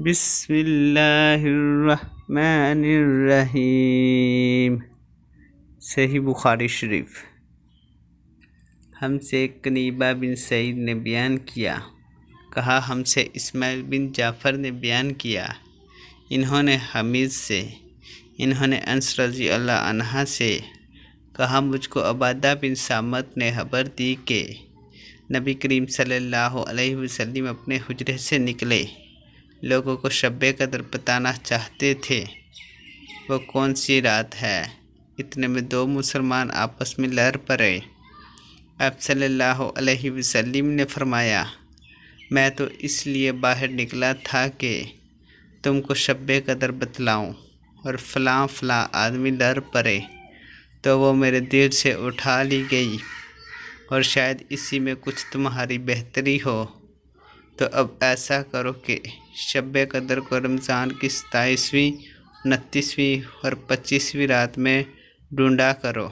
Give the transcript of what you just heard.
بسم اللہ الرحمن الرحیم۔ صحیح بخاری شریف۔ ہم سے قنیبہ بن سعید نے بیان کیا، کہا ہم سے اسماعیل بن جعفر نے بیان کیا، انہوں نے حمید سے، انہوں نے انس رضی اللہ عنہ سے، کہا مجھ کو عبادہ بن صامت نے خبر دی کہ نبی کریم صلی اللہ علیہ وسلم اپنے حجرے سے نکلے، لوگوں کو شب قدر بتانا چاہتے تھے۔ وہ کون سی رات ہے؟ اتنے میں دو مسلمان آپس میں لڑ پڑے۔ آپ صلی اللہ علیہ وسلم نے فرمایا، میں تو اس لیے باہر نکلا تھا کہ تم کو شب قدر بتلاؤں، اور فلاں فلاں آدمی لڑ پڑے تو وہ میرے دل سے اٹھا لی گئی، اور شاید اسی میں کچھ تمہاری بہتری ہو، تو اب ایسا کرو کہ شب قدر کو رمضان کی 27ویں، 29ویں اور 25ویں رات میں ڈھونڈا کرو۔